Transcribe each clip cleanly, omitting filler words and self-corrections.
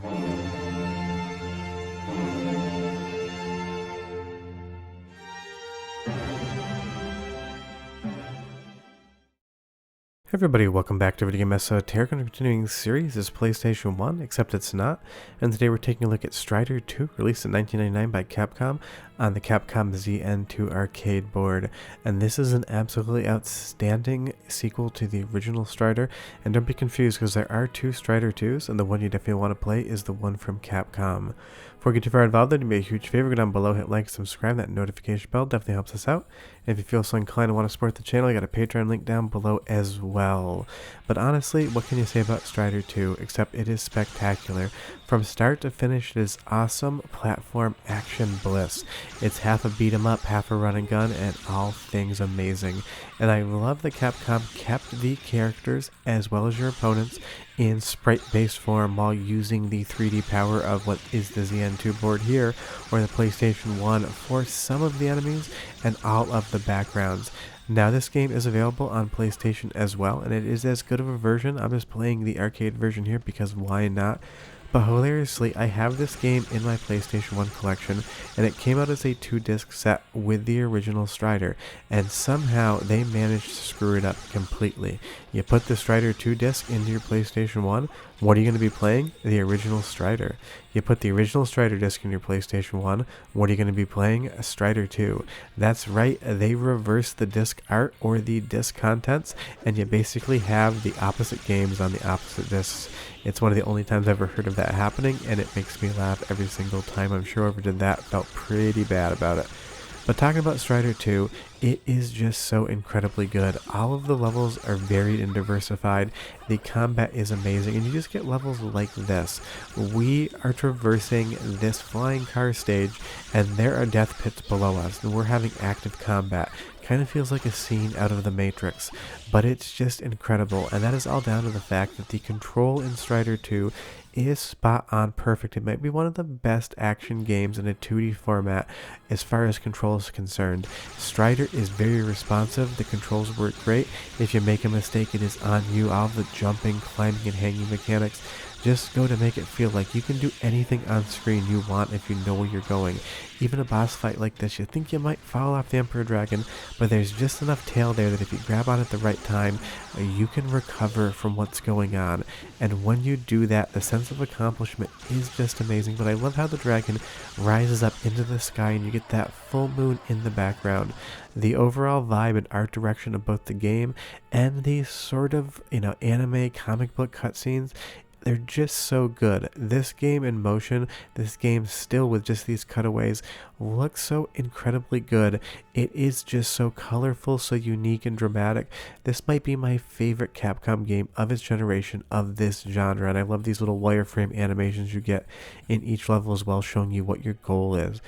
Hey everybody, welcome back to Video Game Esoteric. And continuing series is PlayStation 1, except it's not. And today we're taking a look at Strider 2, released in 1999 by Capcom on the Capcom ZN-2 arcade board. And this is an absolutely outstanding sequel to the original Strider. And don't be confused, because there are two Strider 2s, and the one you definitely want to play is the one from Capcom. Before we get too far involved, then do me a huge favor, go down below, hit like, subscribe, that notification bell definitely helps us out. And if you feel so inclined to want to support the channel, I got a Patreon link down below as well. But honestly, what can you say about Strider 2, except it is spectacular. From start to finish, it is awesome platform action bliss. It's half a beat 'em up, half a run and gun, and all things amazing. And I love that Capcom kept the characters, as well as your opponents, in sprite-based form while using the 3D power of what is the ZN-2 board here, or the PlayStation 1, for some of the enemies and all of the backgrounds. Now this game is available on PlayStation as well, and it is as good of a version. I'm just playing the arcade version here because why not? But hilariously, I have this game in my PlayStation 1 collection, and it came out as a 2-disc set with the original Strider, and somehow they managed to screw it up completely. You put the Strider 2 disc into your PlayStation 1, what are you going to be playing? The original Strider. You put the original Strider disc in your PlayStation 1, what are you going to be playing? A Strider 2. That's right, they reversed the disc art or the disc contents, and you basically have the opposite games on the opposite discs. It's one of the only times I've ever heard of that happening, and it makes me laugh every single time. I'm sure whoever did that felt pretty bad about it. But talking about Strider 2, it is just so incredibly good. All of the levels are varied and diversified. The combat is amazing, and you just get levels like this. We are traversing this flying car stage, and there are death pits below us, and we're having active combat. Kind of feels like a scene out of the Matrix, but it's just incredible, and that is all down to the fact that the control in Strider 2 is spot on perfect. It might be one of the best action games in a 2D format as far as control is concerned. Strider is very responsive, the controls work great. If you make a mistake, it is on you. All of the jumping, climbing, and hanging mechanics just go to make it feel like you can do anything on screen you want if you know where you're going. Even a boss fight like this, you think you might fall off the Emperor Dragon, but there's just enough tail there that if you grab on at the right time, you can recover from what's going on. And when you do that, the sense of accomplishment is just amazing. But I love how the dragon rises up into the sky and you get that full moon in the background. The overall vibe and art direction of both the game and the sort of, anime comic book cutscenes, they're just so good. This game in motion, this game still with just these cutaways, looks so incredibly good. It is just so colorful, so unique and dramatic. This might be my favorite Capcom game of its generation of this genre, and I love these little wireframe animations you get in each level as well, showing you what your goal is.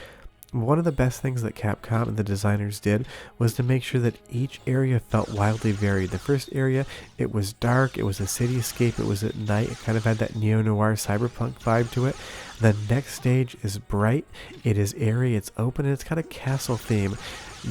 One of the best things that Capcom and the designers did was to make sure that each area felt wildly varied. The first area, it was dark, it was a cityscape, it was at night, it kind of had that neo-noir cyberpunk vibe to it. The next stage is bright, it is airy, it's open, and it's got a castle theme.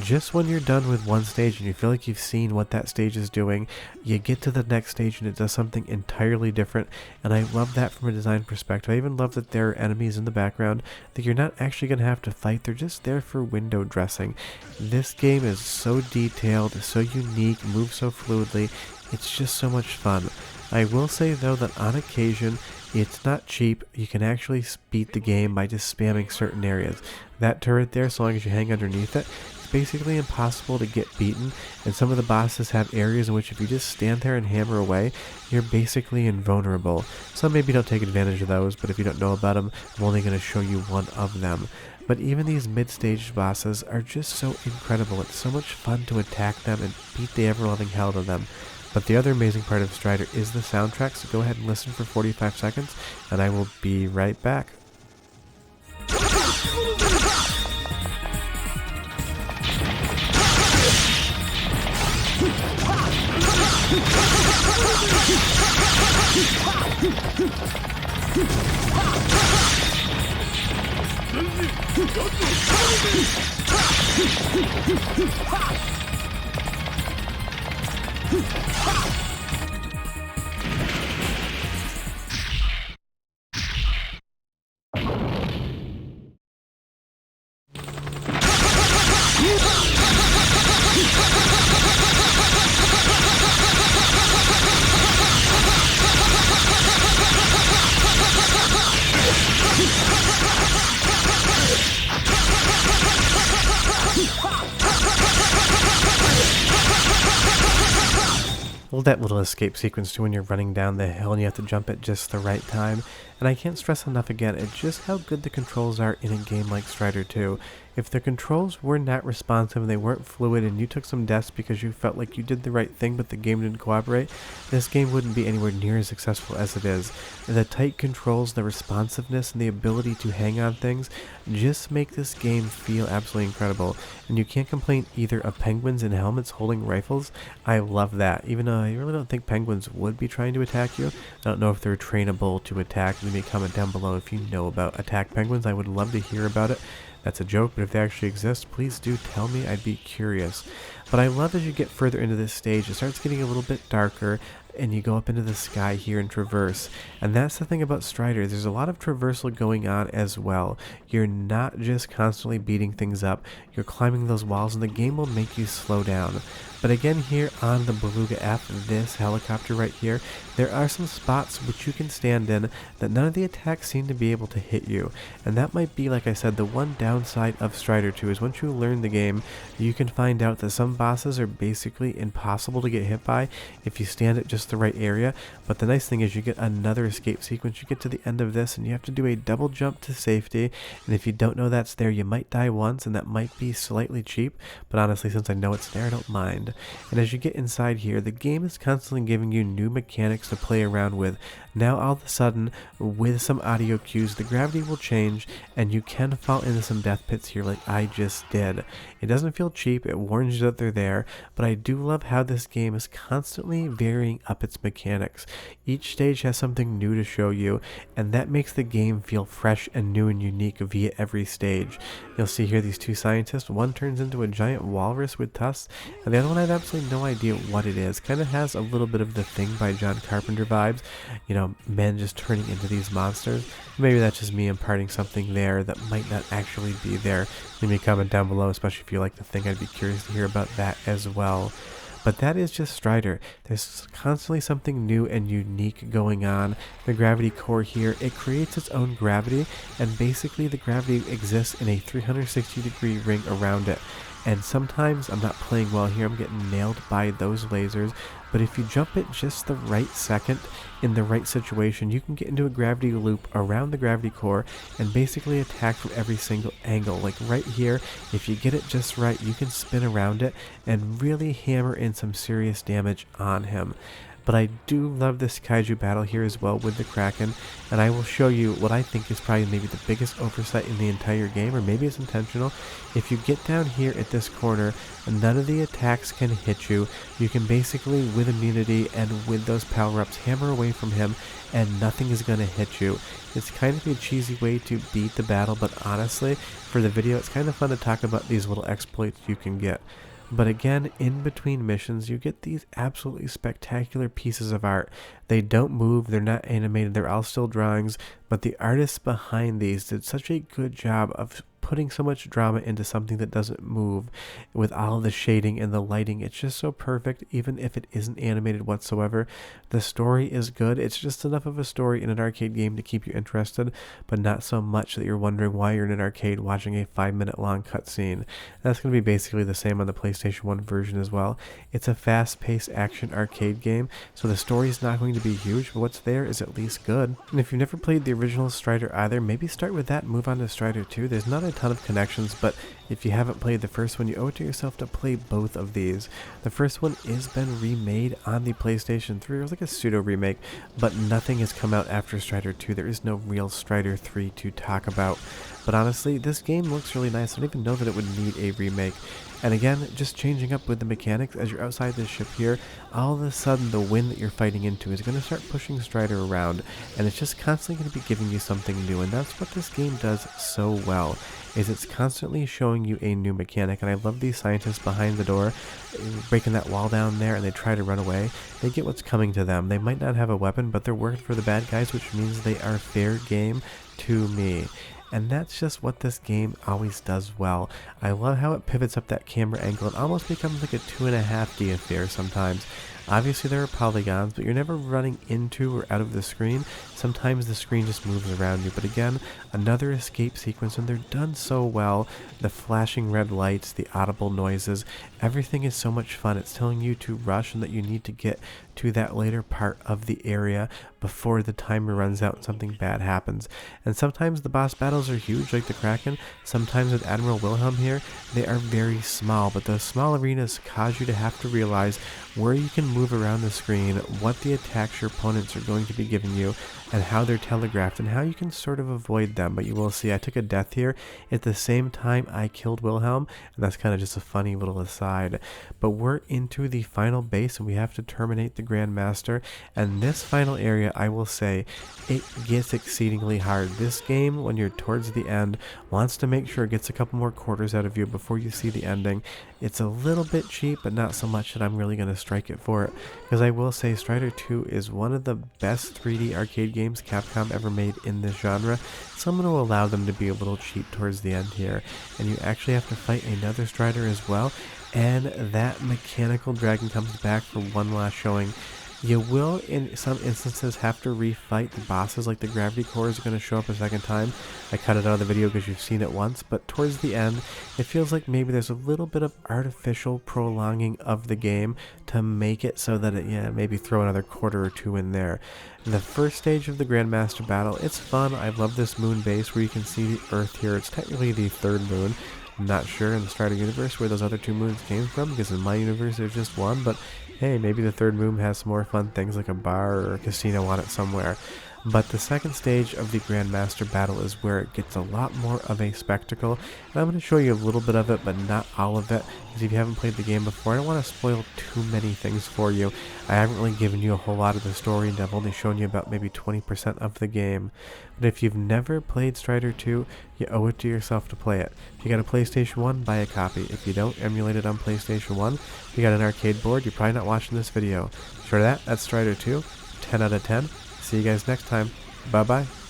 Just when you're done with one stage and you feel like you've seen what that stage is doing, you get to the next stage and it does something entirely different, and I love that from a design perspective. I even love that there are enemies in the background that you're not actually going to have to fight, they're just there for window dressing. This game is so detailed, so unique, moves so fluidly, it's just so much fun. I will say though that on occasion, it's not cheap. You can actually beat the game by just spamming certain areas. That turret there, so long as you hang underneath it, it's basically impossible to get beaten, and some of the bosses have areas in which if you just stand there and hammer away, you're basically invulnerable. Some maybe don't take advantage of those, but if you don't know about them, I'm only going to show you one of them. But even these mid-stage bosses are just so incredible. It's so much fun to attack them and beat the ever-loving hell out of them. But the other amazing part of Strider is the soundtrack, so go ahead and listen for 45 seconds, and I will be right back. love that little escape sequence too when you're running down the hill and you have to jump at just the right time. And I can't stress enough again at just how good the controls are in a game like Strider 2. If the controls were not responsive and they weren't fluid and you took some deaths because you felt like you did the right thing but the game didn't cooperate, this game wouldn't be anywhere near as successful as it is. The tight controls, the responsiveness, and the ability to hang on things just make this game feel absolutely incredible. And you can't complain either of penguins in helmets holding rifles. I love that. Even though I really don't think penguins would be trying to attack you. I don't know if they're trainable to attack. Leave me a comment down below if you know about attack penguins. I would love to hear about it. That's a joke, but if they actually exist, please do tell me. I'd be curious. But I love as you get further into this stage, it starts getting a little bit darker, and you go up into the sky here and traverse. And that's the thing about Strider. There's a lot of traversal going on as well. You're not just constantly beating things up. You're climbing those walls, and the game will make you slow down. But again, here on the Beluga F, this helicopter right here, there are some spots which you can stand in that none of the attacks seem to be able to hit you. And that might be, like I said, the one downside of Strider 2 is once you learn the game, you can find out that some bosses are basically impossible to get hit by if you stand at just the right area. But the nice thing is you get another escape sequence. You get to the end of this and you have to do a double jump to safety. And if you don't know that's there, you might die once, and that might be slightly cheap. But honestly, since I know it's there, I don't mind. And as you get inside here, the game is constantly giving you new mechanics to play around with. Now all of a sudden, with some audio cues, the gravity will change and you can fall into some death pits here like I just did. It doesn't feel cheap, it warns you that they're there, but I do love how this game is constantly varying up its mechanics. Each stage has something new to show you, and that makes the game feel fresh and new and unique via every stage. You'll see here these two scientists, one turns into a giant walrus with tusks, and the other one I have absolutely no idea what it is. Kind of has a little bit of The Thing by John Carpenter vibes, you know, men just turning into these monsters. Maybe that's just me imparting something there that might not actually be there. Leave me a comment down below, especially if you like The Thing. I'd be curious to hear about that as well. But that is just Strider. There's constantly something new and unique going on. The gravity core here, it creates its own gravity, and basically the gravity exists in a 360-degree ring around it. And sometimes I'm not playing well here, I'm getting nailed by those lasers, but if you jump at just the right second in the right situation, you can get into a gravity loop around the gravity core and basically attack from every single angle. Like right here, if you get it just right, you can spin around it and really hammer in some serious damage on him. But I do love this kaiju battle here as well with the Kraken, and I will show you what I think is probably maybe the biggest oversight in the entire game, or maybe it's intentional. If you get down here at this corner, none of the attacks can hit you. You can basically, with immunity and with those power-ups, hammer away from him, and nothing is going to hit you. It's kind of a cheesy way to beat the battle, but honestly, for the video, it's kind of fun to talk about these little exploits you can get. But again, in between missions, you get these absolutely spectacular pieces of art. They don't move, they're not animated, they're all still drawings, but the artists behind these did such a good job of putting so much drama into something that doesn't move. With all the shading and the lighting, it's just so perfect, even if it isn't animated whatsoever. The story is good. It's just enough of a story in an arcade game to keep you interested, but not so much that you're wondering why you're in an arcade watching a 5-minute long cutscene. That's going to be basically the same on the PlayStation 1 version as well. It's a fast-paced action arcade game, so the story is not going to be huge, but what's there is at least good. And if you've never played the original Strider either, maybe start with that and move on to Strider 2. There's not a ton of connections, but if you haven't played the first one, you owe it to yourself to play both of these. The first one has been remade on the PlayStation 3. It was like a pseudo remake, but nothing has come out after Strider 2. There is no real Strider 3 to talk about. But honestly, this game looks really nice. I don't even know that it would need a remake. And again, just changing up with the mechanics as you're outside this ship here, all of a sudden the wind that you're fighting into is going to start pushing Strider around, and it's just constantly going to be giving you something new, and that's what this game does so well, is it's constantly showing you a new mechanic. And I love these scientists behind the door, breaking that wall down there, and they try to run away. They get what's coming to them. They might not have a weapon, but they're working for the bad guys, which means they are fair game to me. And that's just what this game always does well. I love how it pivots up that camera angle. It almost becomes like a 2.5D affair sometimes. Obviously there are polygons, but you're never running into or out of the screen. Sometimes the screen just moves around you. But again, another escape sequence, and they're done so well. The flashing red lights, the audible noises, everything is so much fun. It's telling you to rush and that you need to get to that later part of the area before the timer runs out and something bad happens. And sometimes the boss battles are huge like the Kraken. Sometimes with Admiral Wilhelm here, they are very small, but those small arenas cause you to have to realize where you can move around the screen, what the attacks your opponents are going to be giving you, and how they're telegraphed, and how you can sort of avoid them. But you will see I took a death here at the same time I killed Wilhelm, and that's kind of just a funny little aside. But we're into the final base, and we have to terminate the Grandmaster, and this final area, I will say, it gets exceedingly hard. This game, when you're towards the end, wants to make sure it gets a couple more quarters out of you before you see the ending. It's a little bit cheap, but not so much that I'm really going to strike it for it, because I will say Strider 2 is one of the best 3D arcade games Capcom ever made in this genre, so I'm going to allow them to be a little cheap towards the end here. And you actually have to fight another Strider as well, and that mechanical dragon comes back for one last showing. You will, in some instances, have to refight the bosses, like the gravity cores are going to show up a second time. I cut it out of the video because you've seen it once, but towards the end, it feels like maybe there's a little bit of artificial prolonging of the game to make it so that it, maybe throw another quarter or two in there. The first stage of the Grandmaster battle, it's fun. I love this moon base where you can see the Earth here. It's technically the third moon. I'm not sure in the Strider universe where those other two moons came from, because in my universe there's just one, but hey, maybe the third moon has some more fun things like a bar or a casino on it somewhere. But the second stage of the Grandmaster battle is where it gets a lot more of a spectacle, and I'm going to show you a little bit of it, but not all of it, because if you haven't played the game before, I don't want to spoil too many things for you. I haven't really given you a whole lot of the story, and I've only shown you about maybe 20% of the game. But if you've never played Strider 2, you owe it to yourself to play it. If you got a PlayStation 1, buy a copy. If you don't, emulate it on PlayStation 1. If you got an arcade board, you're probably not watching this video. Short of that, that's Strider 2, 10 out of 10. See you guys next time. Bye-bye.